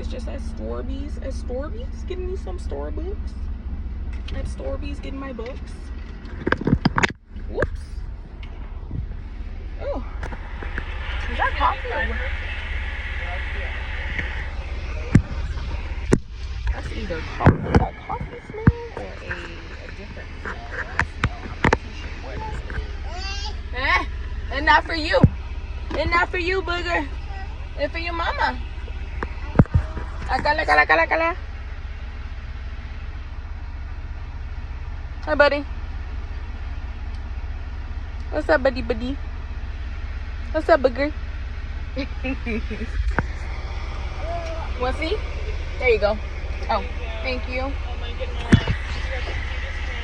Anyways, just at Storby's. Getting me some Starbucks. At Storby's, getting my books. Whoops. Oh. Is that coffee or what? That's either coffee smell or a different smell. And not for you. And not for you, booger. And for your mama. Akala. Hi, buddy. What's up, buddy? What's up, booger? Want to see? There you go. Oh, thank you. Oh my goodness.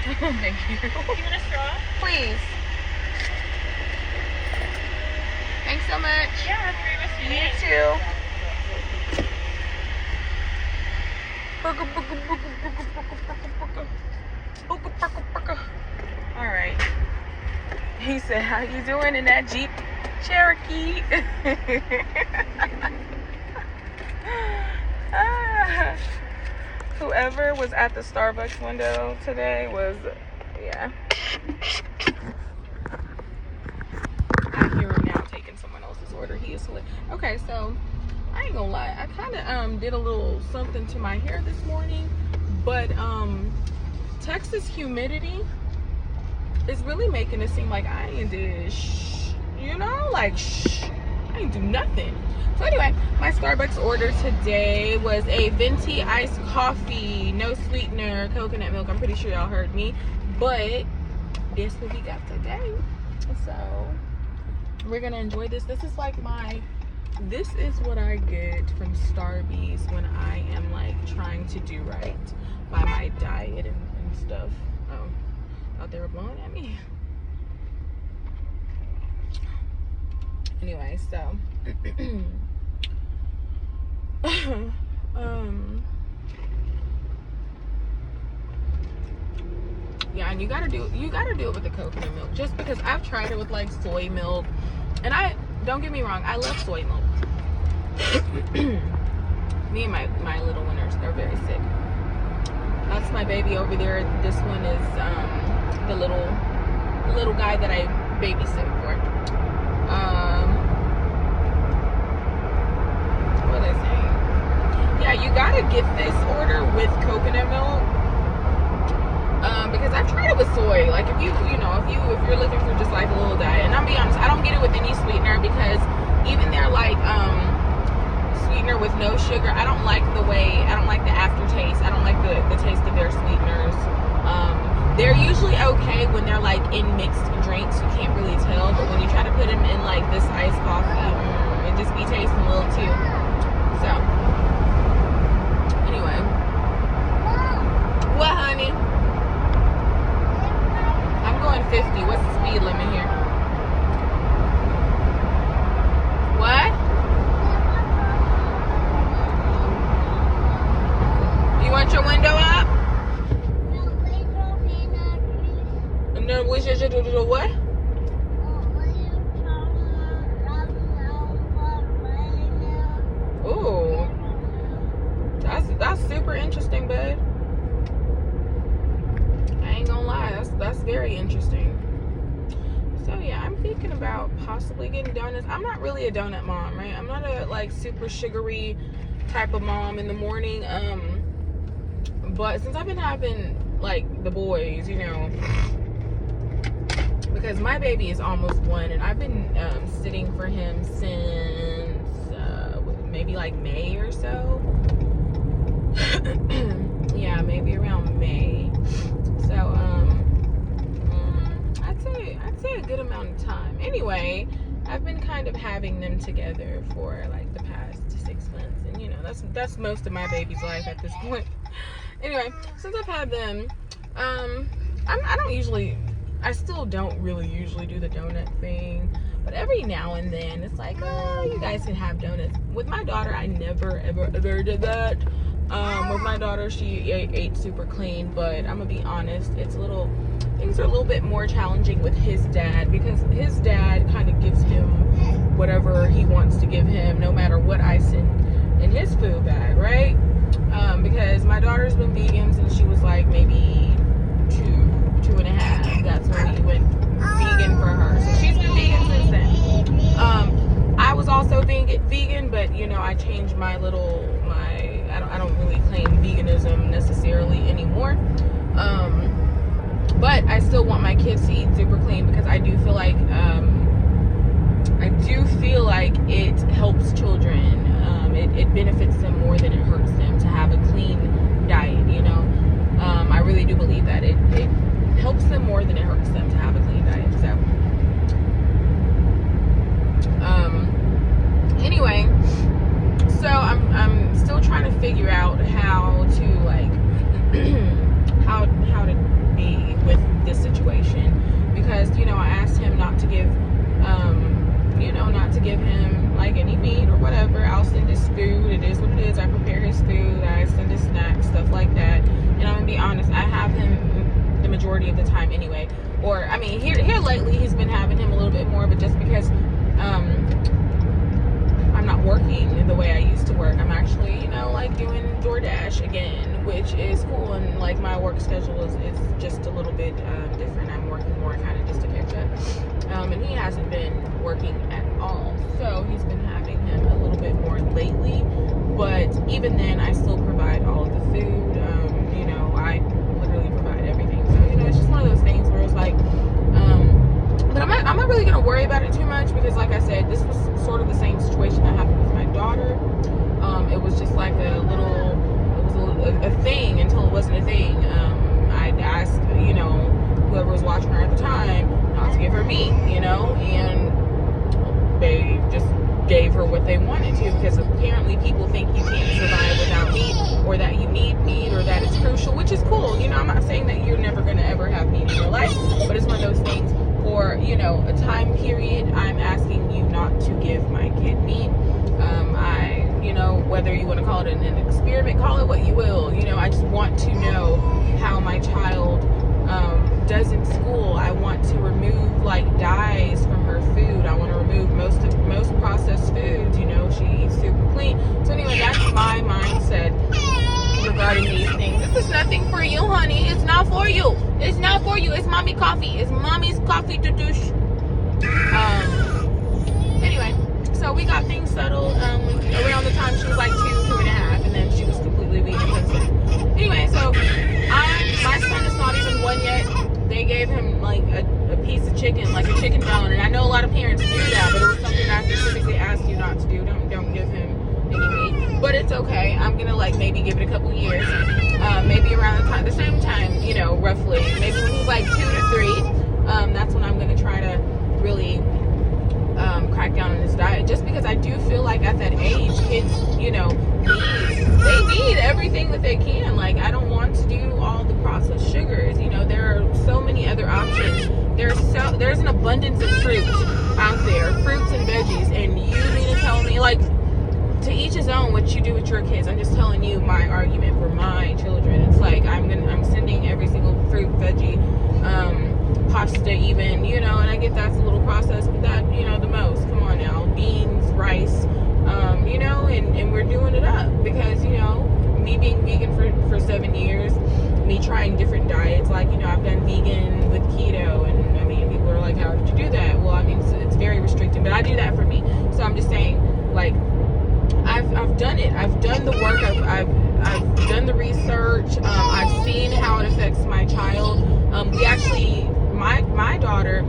Thank you. You want a straw? Please. Thanks so much. Yeah, have a great rest of your You day. too. All right. He said, "How you doing in that Jeep Cherokee?" Whoever was at the Starbucks window today was, yeah. I hear him now taking someone else's order. He is lit. Okay, so I ain't gonna lie. I kind of did a little something to my hair this morning, but Texas humidity is really making it seem like I ain't did I ain't do nothing. So anyway, my Starbucks order today was a venti iced coffee, no sweetener, coconut milk. I'm pretty sure y'all heard me, but this what we got today. So we're gonna enjoy this. This is what I get from Starbucks when I am like trying to do right by my diet and stuff. Oh, thought they were blowing at me. Anyway, so yeah, and you gotta do it with the coconut milk, just because I've tried it with like soy milk, and don't get me wrong, I love soy milk. Me and my little winners, they're very sick. That's my baby over there. This one is the little guy that I babysit for. What was I saying? Yeah, you gotta get this order with coconut milk. Because I've tried it with soy. Like if you're looking for just like a little diet, and I'll be honest, I don't get it with any sweetener, because even their like sweetener with no sugar, I don't like the aftertaste. I don't like the taste of their sweeteners. They're usually okay when they're like in mixed drinks, you can't really tell, but when you try to put them in like this iced coffee, it just be tasting a little too. So anyway, what, honey? I'm going 50. What's the speed limit here? What? You want your window up? No, we should do what? Ooh, that's super interesting, bud. I ain't gonna lie, that's very interesting. So yeah, I'm thinking about possibly getting donuts. I'm not really a donut mom, right? I'm not a like super sugary type of mom in the morning. But since I've been having like the boys, because my baby is almost 1, and I've been sitting for him since maybe like May or so. Yeah, maybe around May. So I'd say a good amount of time. Anyway, I've been kind of having them together for like the past 6 months, and that's most of my baby's life at this point. Anyway, since I've had them, I still don't really usually do the donut thing, but every now and then it's like, oh, you guys can have donuts. With my daughter, I never ever did that. With my daughter, she ate super clean, but I'm gonna be honest, things are a little bit more challenging with his dad, because his dad kind of gives him whatever he wants to give him, no matter what I send in his food bag, right? my daughter's been vegan since she was like maybe 2.5. That's when we went vegan for her. So she's been vegan since then. I was also vegan, but you know, I changed I don't really claim veganism necessarily anymore. But I still want my kids to eat super clean because I do feel like it helps children. It benefits them more than it hurts them to have a clean diet, you know. I really do believe that it helps them more than it hurts them to have a clean diet. So anyway, so I'm still trying to figure out how to like how to be with this situation, because you know, I asked him not to give him like any meat or whatever. I'll send his food. It is what it is. I prepare his food. I send his snacks, stuff like that. And I'm gonna be honest, I have him the majority of the time anyway. Or I mean, here lately he's been having him a little bit more, but just because I'm not working the way I used to work. I'm actually, you know, like doing DoorDash again, which is cool, and like my work schedule is just a little bit different. I'm working more kind of just to catch up. And he hasn't been working at all, so he's been having him a little bit more lately. But even then, I still provide all of the food. You know, I literally provide everything. So you know, it's just one of those things where it's like, but I'm not really gonna worry about it too much, because like I said, this was sort of the same situation that happened with my daughter. It was just like a thing until it wasn't a thing. I'd ask, you know, whoever was watching her at the time not to give her meat, you know, and they just gave her what they wanted to, because apparently people think you can't survive without meat, or that you need meat, or that it's crucial, which is cool. You know, I'm not saying that you're never going to ever have meat in your life, but it's one of those things. For, you know, a time period, I'm asking you not to give my kid meat. You know, whether you want to call it an experiment, call it what you will. You know, I just want to know how my child does in school. I want to remove like dyes from her food. I want to remove most processed foods. You know, she eats super clean. So anyway, that's my mindset regarding these things. This is nothing for you, honey. It's not for you. It's not for you. It's mommy coffee. It's mommy's coffee to douche. Anyway, so we got things settled around the time she was like 2.5, and then she was completely vegan. Anyway, so my son is not even 1 yet. They gave him like a piece of chicken, like a chicken bone, and I know a lot of parents do that, but it was something I specifically asked you not to do. Don't give him any meat. But it's okay. I'm gonna like maybe give it a couple years, maybe around the same time, you know, roughly, maybe when he's like 2 to 3. That's when I'm gonna try to really crack down on his diet, just because I do feel like at that age, kids, you know, they need everything that they can. Like, I don't want to do all the processed sugars. You know, there are so many other options. There's an abundance of fruit out there, fruits and veggies, and you mean to tell me, like, to each his own what you do with your kids. I'm just telling you my argument for my children. It's like I'm sending every single fruit, veggie, pasta even, you know, and I get that's a little processed, but that, you know, the most. Come on now, beans, rice, you know, and we're doing it up, because, you know, me being vegan for 7 years, me trying different diets, like, you know, I've done vegan with keto, and I mean, people are like, how did you do that? Well, I mean, it's very restricted, but I do that for me. So I'm just saying, like, I've done it. I've done the work. I've done the research. I've seen how it affects my child. We actually, my daughter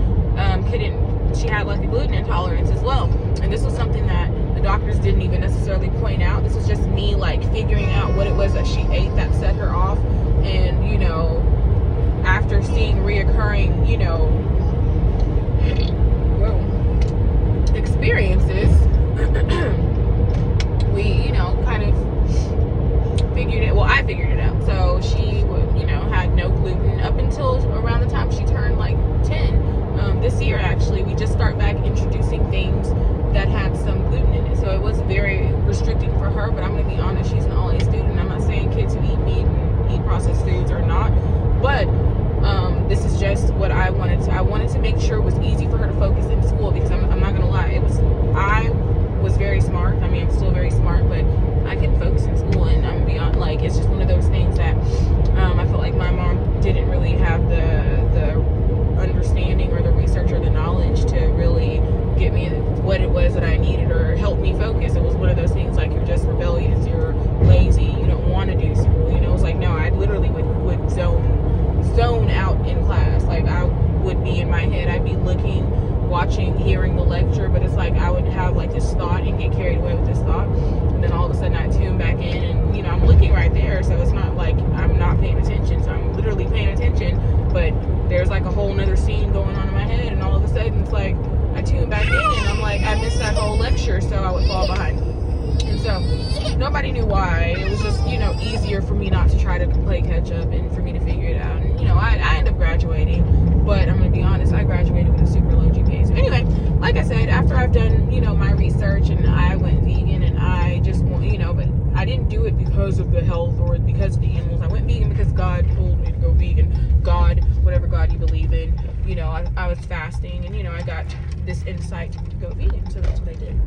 she had like a gluten intolerance as well, and this was something that the doctors didn't even necessarily point out. This was just me like figuring out what it was that she ate that set her off, and you know, after seeing reoccurring, you know, experiences. We, you know, kind of figured it, well, I figured it out. So she, you know, had no gluten up until around the time she turned like 10. This year, actually, we just start back introducing things that had some gluten in it. So it was very restricting for her, but I'm going to be honest, she's an all-A student. I'm not saying kids who eat meat and eat processed foods are not, but this is just what I wanted to make sure it was easy for her to focus in school, because I'm not going to lie, I was very smart. smart. I mean, I'm still very smart, but I can focus in school, and I'm beyond, like, it's just one of those things that I feel like my mom didn't really have the understanding or the research or the knowledge to really get me what it was that I needed or help me focus. It was one of those things like, you're just rebellious, you're lazy, you don't want to do school. You know, it was like, no, I literally would zone out in class. Like, I would be in my head, I'd be looking, watching, hearing the lecture, but it's like I would have like this thought and get carried away with this thought, and then all of a sudden I tune back in, and you know, I'm looking right there, so it's not like I'm not paying attention. So I'm literally paying attention, but there's like a whole nother scene going on in my head, and all of a sudden it's like I tune back in, and I'm like, I missed that whole lecture, so I would fall behind. And so nobody knew why. It was just, you know, easier for me not to try to play catch up and for me to figure it out. And you know, I ended up graduating, but I'm gonna be honest, I graduated with a super low GPA. So anyway, like I said, after I've done, you know, my research, and I went vegan, and I just want, you know, but I didn't do it because of the health or because of the animals. I went vegan because God told me to go vegan. God, whatever God you believe in, you know, I was fasting, and you know, I got this insight to go vegan, so that's what I did.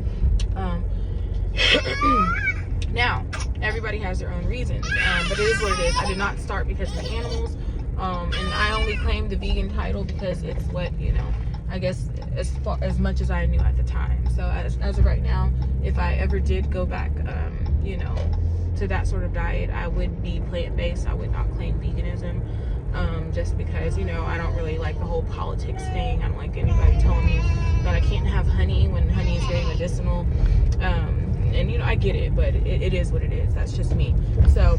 Now, everybody has their own reasons, but it is what it is. I did not start because of the animals, and I only claimed the vegan title because it's what, you know, I guess as much as I knew at the time. So as of right now, if I ever did go back, you know, to that sort of diet, I would be plant-based. I would not claim veganism, just because, you know, I don't really like the whole politics thing. I don't like anybody telling me that I can't have honey when honey is very medicinal. And you know, I get it, but it is what it is. That's just me. So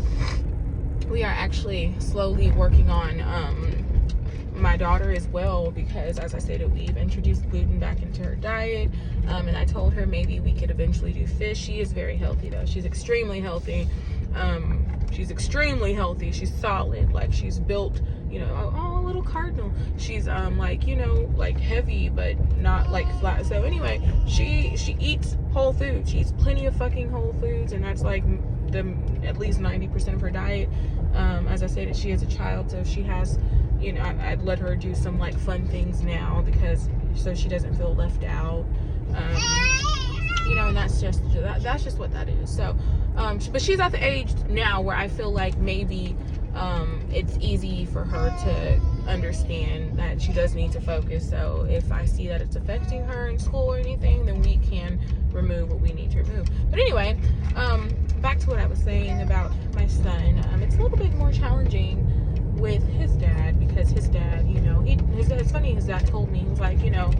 we are actually slowly working on my daughter as well, because as I said, we've introduced gluten back into her diet, and I told her maybe we could eventually do fish. She is very healthy though. She's extremely healthy. She's solid. Like, she's built, you know, oh, little cardinal. She's like, you know, like heavy but not like flat. So anyway, she eats whole foods. She eats plenty of fucking whole foods, and that's like at least 90% of her diet. As I said, she is a child, so she has, you know, I'd let her do some like fun things now, because so she doesn't feel left out. You know, and that's just what that is. So but she's at the age now where I feel like maybe it's easy for her to understand that she does need to focus. So if I see that it's affecting her in school or anything, then we can remove what we need to remove. But anyway, back to what I was saying about my son. It's a little bit more challenging with his dad, because his dad, you know, it's funny, his dad told me, he was like, you know,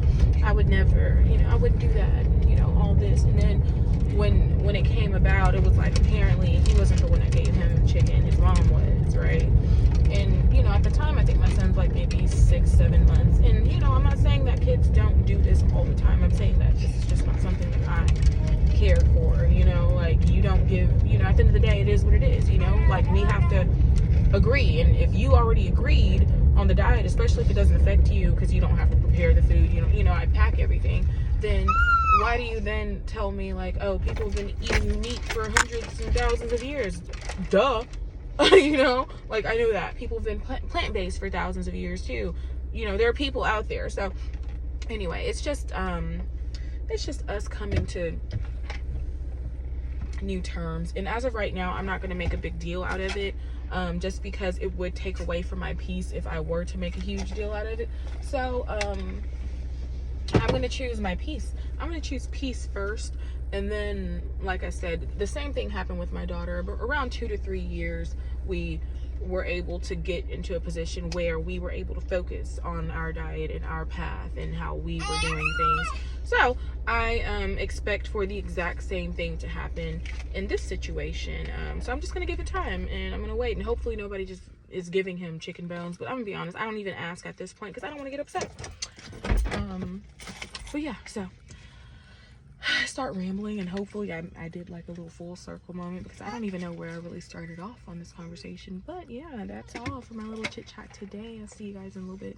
I would never, you know, I wouldn't do that, you know, all this. And then when it came about, it was like, apparently he wasn't the one that gave him chicken, his mom was, right? And you know, at the time, I think my son's like maybe 6-7 months, and you know, I'm not saying that kids don't do this all the time. I'm saying that this is just not something that I care for, you know. Like, you don't give, you know, at the end of the day, it is what it is, you know. Like, we have to agree, and if you already agreed on the diet, especially if it doesn't affect you, because you don't have to prepare the food, you know, I pack everything, then why do you then tell me like, oh, people have been eating meat for hundreds and thousands of years? Duh. You know, like, I know that people have been plant-based for thousands of years too. You know, there are people out there. So anyway, it's just us coming to new terms, and as of right now, I'm not going to make a big deal out of it, just because it would take away from my peace if I were to make a huge deal out of it. So I'm going to choose my peace. I'm going to choose peace first, and then, like I said, the same thing happened with my daughter. But around 2 to 3 years, we were able to get into a position where we were able to focus on our diet and our path and how we were doing things. So I expect for the exact same thing to happen in this situation. So I'm just going to give it time, and I'm going to wait, and hopefully nobody just is giving him chicken bones. But I'm going to be honest, I don't even ask at this point because I don't want to get upset. But yeah, so I start rambling, and hopefully I did like a little full circle moment, because I don't even know where I really started off on this conversation. But yeah, that's all for my little chit chat today. I'll see you guys in a little bit.